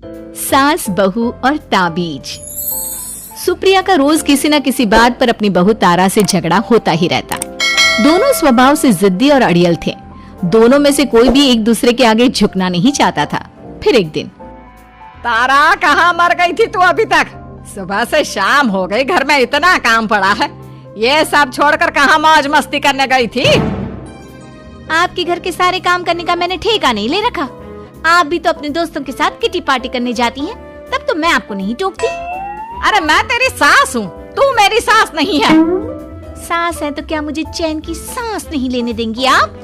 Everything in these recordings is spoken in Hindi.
सास, बहू और ताबीज। सुप्रिया का रोज किसी न किसी बात पर अपनी बहू तारा से झगड़ा होता ही रहता। दोनों स्वभाव से जिद्दी और अड़ियल थे। दोनों में से कोई भी एक दूसरे के आगे झुकना नहीं चाहता था। फिर एक दिन, तारा कहाँ मर गई थी तू अभी तक? सुबह से शाम हो गई, घर में इतना काम पड़ा है, ये सब छोड़कर कहाँ मौज मस्ती करने गई थी? आपके घर के सारे काम करने का मैंने ठेका नहीं ले रखा। आप भी तो अपने दोस्तों के साथ किटी पार्टी करने जाती हैं, तब तो मैं आपको नहीं टोकती। अरे मैं तेरी सास हूँ, तू मेरी सास नहीं है। सास है तो क्या मुझे चैन की सांस नहीं लेने देंगी आप?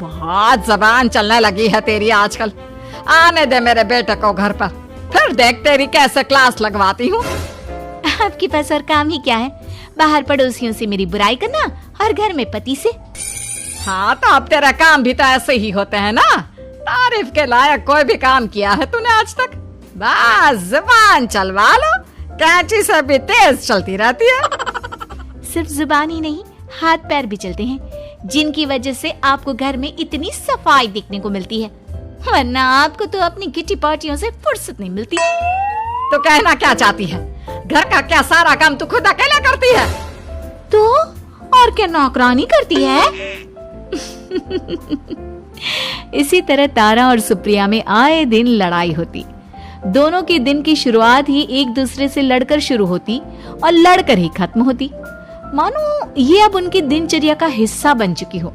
बहुत जबान चलने लगी है तेरी आजकल। आने दे मेरे बेटे को घर पर, फिर देख तेरी कैसे क्लास लगवाती हूँ। आपके पास और काम ही क्या है? बाहर पड़ोसियों से मेरी बुराई करना और घर में पति से। हाँ तो अब तेरा काम भी तो ऐसे ही होते हैं ना। तारीफ के लायक कोई भी काम किया है तूने आज तक? बस जुबान चलवा लो, कैंची से भी तेज चलती रहती है। सिर्फ जुबान ही नहीं, हाथ पैर भी चलते हैं, जिनकी वजह से आपको घर में इतनी सफाई देखने को मिलती है, वरना आपको तो अपनी किटी पार्टियों से फुर्सत नहीं मिलती। तो कहना क्या चाहती है? घर का क्या सारा काम तू खुद अकेला करती है? तो और क्या नौकरानी करती है? इसी तरह तारा और सुप्रिया में आए दिन लड़ाई होती। दोनों के दिन की शुरुआत ही एक दूसरे से लड़कर शुरू होती और लड़कर ही खत्म होती, मानो ये अब उनकी दिनचर्या का हिस्सा बन चुकी हो।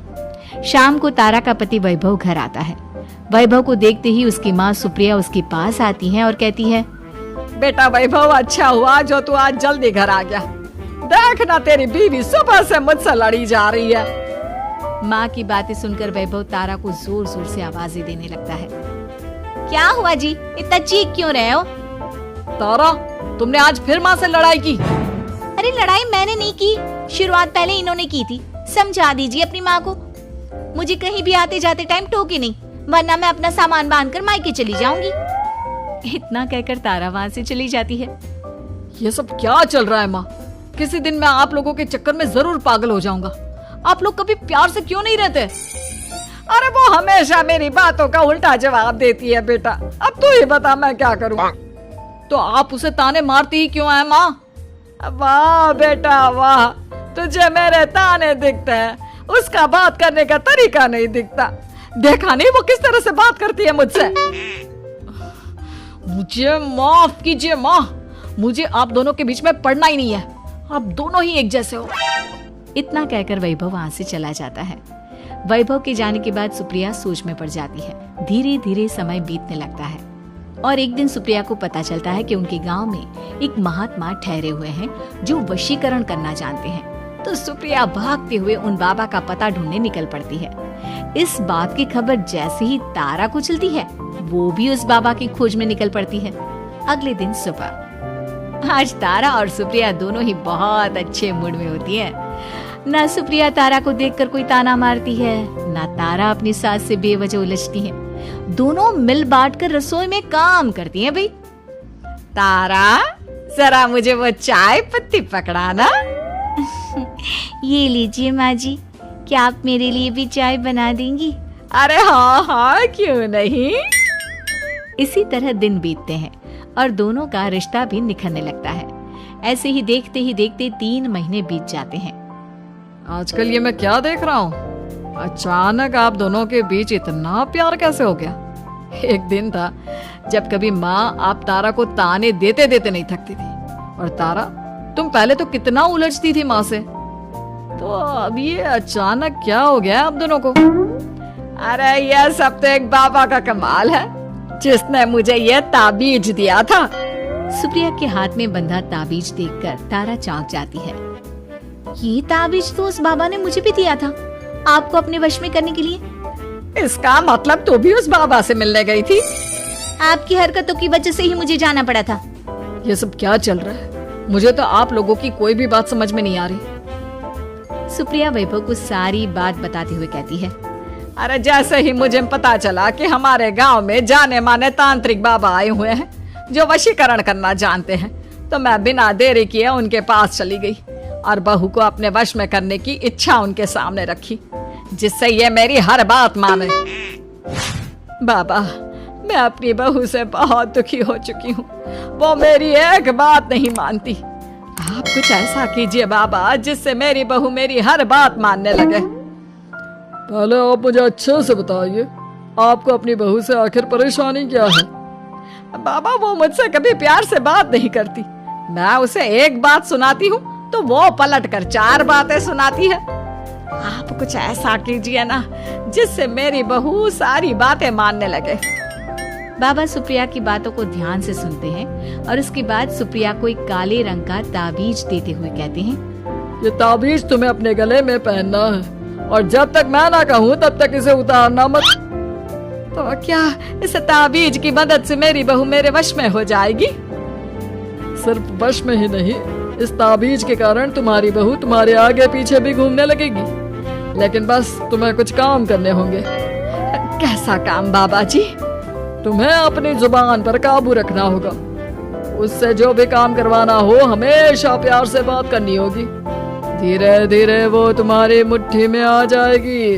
शाम को तारा का पति वैभव घर आता है। वैभव को देखते ही उसकी माँ सुप्रिया उसके पास आती है और कहती है, बेटा वैभव, अच्छा हुआ जो तू आज जल्दी घर आ गया। देखना तेरी बीवी सुबह से मुझसे लड़ी जा रही है। माँ की बातें सुनकर वैभव तारा को जोर जोर से आवाजें देने लगता है। क्या हुआ जी, इतना चीख क्यों रहे हो? तारा, तुमने आज फिर माँ से लड़ाई की? अरे लड़ाई मैंने नहीं की, शुरुआत पहले इन्होंने की थी। समझा दीजिए अपनी माँ को। मुझे कहीं भी आते जाते टाइम टोके नहीं, वरना मैं अपना सामान बांधकर मायके चली जाऊंगी। इतना कहकर तारा वहाँ से चली जाती है। ये सब क्या चल रहा है माँ? किसी दिन मैं आप लोगों के चक्कर में जरूर पागल हो जाऊंगा। आप लोग कभी प्यार से क्यों नहीं रहते? अरे वो हमेशा मेरी बातों का उल्टा जवाब देती है बेटा। अब तू ही बता मैं क्या करूं? तो आप उसे ताने मारती ही क्यों है माँ? वाह बेटा वाह, तुझे मेरे ताने दिखते हैं, उसका बात करने का तरीका नहीं दिखता। देखा नहीं वो किस तरह से बात करती है मुझसे। मुझे माफ कीजिए माँ, मुझे आप दोनों के बीच में पड़ना ही नहीं है। आप दोनों ही एक जैसे हो। इतना कहकर वैभव वहाँ से चला जाता है। वैभव के जाने के बाद सुप्रिया सोच में पड़ जाती है। धीरे धीरे समय बीतने लगता है और एक दिन सुप्रिया को पता चलता है कि उनके गांव में एक महात्मा ठहरे हुए हैं जो वशीकरण करना जानते हैं। तो सुप्रिया भागते हुए उन बाबा का पता ढूंढने निकल पड़ती है। इस बात की खबर जैसे ही तारा को चलती है, वो भी उस बाबा की खोज में निकल पड़ती है। अगले दिन सुबह, आज तारा और सुप्रिया दोनों ही बहुत अच्छे मूड में होती है। ना सुप्रिया तारा को देखकर कोई ताना मारती है, ना तारा अपनी सास से बेवजह उलझती है। दोनों मिल बांट कर रसोई में काम करती हैं। भाई तारा, जरा मुझे वो चाय पत्ती पकड़ाना। ये लीजिए माँ जी, क्या आप मेरे लिए भी चाय बना देंगी? अरे हाँ हाँ, क्यों नहीं। इसी तरह दिन बीतते हैं और दोनों का रिश्ता भी निखरने लगता है। ऐसे ही देखते 3 महीने बीत जाते हैं। आजकल ये मैं क्या देख रहा हूँ? अचानक आप दोनों के बीच इतना प्यार कैसे हो गया? एक दिन था जब कभी माँ आप तारा को ताने देते देते नहीं थकती थी, और तारा तुम पहले तो कितना उलझती थी माँ से, तो अब ये अचानक क्या हो गया आप दोनों को? अरे यह सब तो एक बाबा का कमाल है, जिसने मुझे ये ताबीज दिया था। सुप्रिया के हाथ में बंधा ताबीज देखकर तारा चौंक जाती है। ये ताबीज तो उस बाबा ने मुझे भी दिया था, आपको अपने वश में करने के लिए। इसका मतलब तू भी उस बाबा से मिलने गई थी? आपकी हरकतों की वजह से ही मुझे जाना पड़ा था। ये सब क्या चल रहा है? मुझे तो आप लोगों की कोई भी बात समझ में नहीं आ रही। सुप्रिया वैभव को सारी बात बताते हुए कहती है, अरे जैसे ही मुझे पता चला कि हमारे गांव में जाने माने तांत्रिक बाबा आए हुए हैं जो वशीकरण करना जानते हैं, तो मैं बिना देरी किए उनके पास चली गई और बहू को अपने वश में करने की इच्छा उनके सामने रखी, जिससे ये मेरी हर बात माने। बाबा, मैं अपनी बहू से बहुत दुखी हो चुकी हूँ। वो मेरी एक बात नहीं मानती। आप कुछ ऐसा कीजिए बाबा जिससे मेरी बहू मेरी हर बात मानने लगे। पहले आप मुझे अच्छे से बताइए, आपको अपनी बहू से आखिर परेशानी क्या है? बाबा वो मुझसे कभी प्यार से बात नहीं करती। मैं उसे एक बात सुनाती हूँ तो वो पलट कर 4 बातें सुनाती है। आप कुछ ऐसा कीजिए ना जिससे मेरी बहू सारी बातें मानने लगे। बाबा सुप्रिया की बातों को ध्यान से सुनते हैं और उसके बाद सुप्रिया को एक काले रंग का ताबीज देते हुए कहते हैं, ये ताबीज तुम्हें अपने गले में पहनना है और जब तक मैं ना कहूँ तब तक इसे उतारना मत। तो क्या इस ताबीज की मदद से मेरी बहू मेरे वश में हो जाएगी? सिर्फ वश में ही नहीं, इस ताबीज के कारण तुम्हारी बहू तुम्हारे आगे पीछे भी घूमने लगेगी। लेकिन बस तुम्हें कुछ काम करने होंगे। कैसा काम बाबा जी? तुम्हें अपनी जुबान पर काबू रखना होगा। उससे जो भी काम करवाना हो हमेशा प्यार से बात करनी होगी। धीरे धीरे वो तुम्हारी मुट्ठी में आ जाएगी।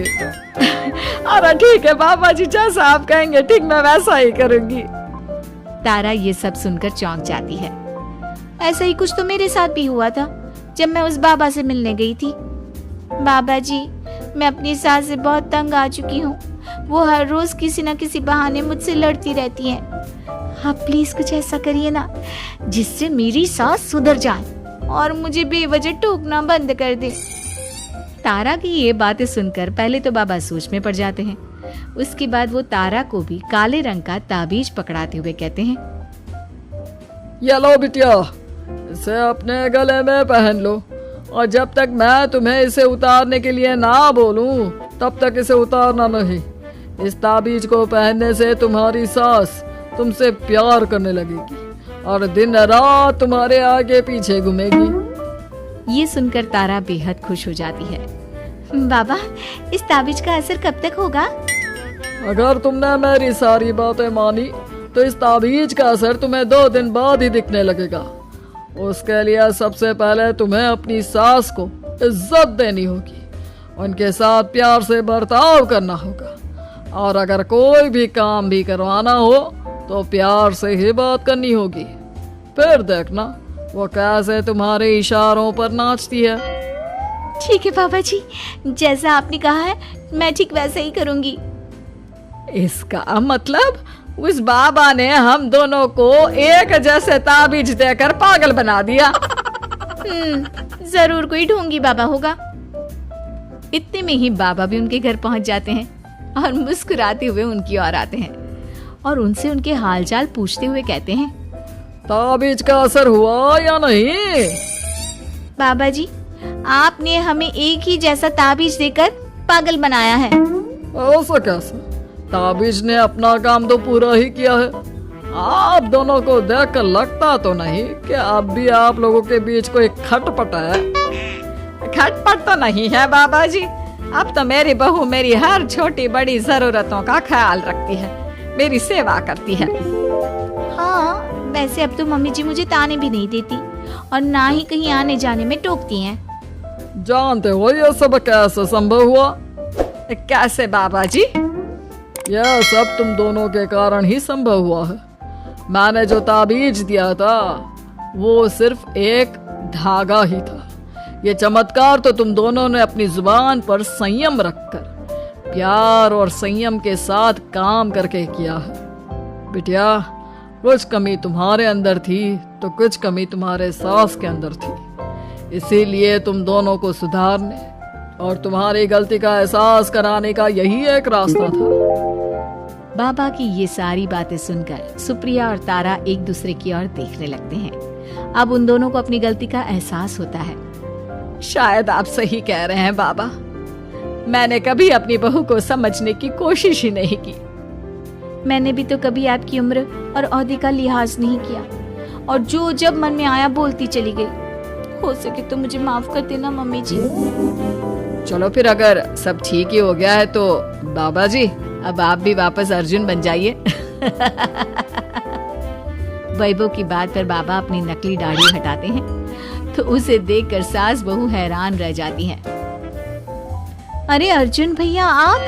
अरे ठीक है बाबा जी, जैसा आप कहेंगे ठीक मैं वैसा ही करूंगी। तारा ये सब सुनकर चौंक जाती है। ऐसा ही कुछ तो मेरे साथ भी हुआ था जब मैं उस बाबा से मिलने गई थी। बाबा जी, मैं अपनी सास से बहुत तंग आ चुकी हूँ। वो हर रोज किसी न किसी बहाने मुझसे लड़ती रहती है। आप प्लीज कुछ ऐसा करिए ना जिससे मेरी सास सुधर जाए और मुझे बेवजह टोकना बंद कर दे। तारा की ये बातें सुनकर पहले तो बाबा सोच में पड़ जाते हैं। उसके बाद वो तारा को भी काले रंग का ताबीज पकड़ाते हुए कहते हैं, ये लो बिटिया, इसे अपने गले में पहन लो और जब तक मैं तुम्हें इसे उतारने के लिए ना बोलूं तब तक इसे उतारना नहीं। इस ताबीज को पहनने से तुम्हारी सास तुमसे प्यार करने लगेगी और दिन रात तुम्हारे आगे पीछे घूमेगी। ये सुनकर तारा बेहद खुश हो जाती है। बाबा, इस ताबीज का असर कब तक होगा? अगर तुमने मेरी सारी बातें मानी तो इस ताबीज का असर तुम्हें 2 दिन बाद ही दिखने लगेगा। उसके लिए सबसे पहले तुम्हें अपनी सास को इज्जत देनी होगी, उनके साथ प्यार से बर्ताव करना होगा और अगर कोई भी काम भी करवाना हो तो प्यार से ही बात करनी होगी। फिर देखना वो कैसे तुम्हारे इशारों पर नाचती है। ठीक है बाबा जी, जैसा आपने कहा है मैं ठीक वैसे ही करूंगी। इसका मतलब उस बाबा ने हम दोनों को एक जैसे ताबीज देकर पागल बना दिया। जरूर कोई ढोंगी बाबा होगा। इतने में ही बाबा भी उनके घर पहुंच जाते हैं और मुस्कुराते हुए उनकी ओर आते हैं और उनसे उनके हालचाल पूछते हुए कहते हैं, ताबीज का असर हुआ या नहीं? बाबा जी, आपने हमें एक ही जैसा ताबीज देकर पागल बनाया है। ऐसा कैसे? ताबीज ने अपना काम तो पूरा ही किया है। आप दोनों को देखकर लगता तो नहीं कि अब भी आप लोगों के बीच कोई खटपट है। खटपट तो नहीं है बाबा जी। अब तो मेरी बहू मेरी हर छोटी बड़ी जरूरतों का ख्याल रखती है, मेरी सेवा करती है। हाँ, वैसे अब तो मम्मी जी मुझे ताने भी नहीं देती और ना ही कहीं आने जाने में टोकती हैं। जानते हो ये सब कैसे संभव हुआ? कैसे बाबा जी? यह सब तुम दोनों के कारण ही संभव हुआ है। मैंने जो ताबीज दिया था वो सिर्फ एक धागा ही था। ये चमत्कार तो तुम दोनों ने अपनी जुबान पर संयम रखकर प्यार और संयम के साथ काम करके किया है। बिटिया, कुछ कमी तुम्हारे अंदर थी तो कुछ कमी तुम्हारे सास के अंदर थी। इसीलिए तुम दोनों को सुधारने और तुम्हारी गलती का एहसास कराने का यही एक रास्ता था। बाबा की ये सारी बातें सुनकर सुप्रिया और तारा एक दूसरे की ओर देखने लगते हैं। अब उन दोनों को अपनी गलती का एहसास होता है। शायद आप सही कह रहे हैं बाबा। मैंने कभी अपनी बहू को समझने की कोशिश ही नहीं की। मैंने भी तो कभी आपकी उम्र और ओहदे का लिहाज नहीं किया और जो जब मन में आया बोलती चली गई। हो सके तो मुझे माफ कर देना मम्मी जी। चलो फिर, अगर सब ठीक ही हो गया है तो बाबा जी अब आप भी वापस अर्जुन बन जाइए। वैभव की बात पर बाबा अपनी नकली दाढ़ी हटाते हैं तो उसे देखकर सास बहू हैरान रह जाती हैं। अरे अर्जुन भैया, आप?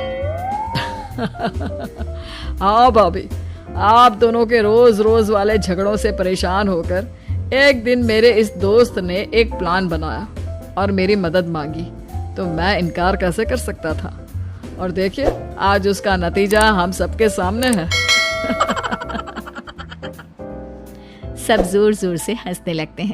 हाँ भाभी, आप दोनों के रोज रोज वाले झगड़ों से परेशान होकर एक दिन मेरे इस दोस्त ने एक प्लान बनाया और मेरी मदद मांगी, तो मैं इनकार कैसे कर सकता था। और देखिए आज उसका नतीजा हम सबके सामने है। सब जोर जोर से हंसने लगते हैं।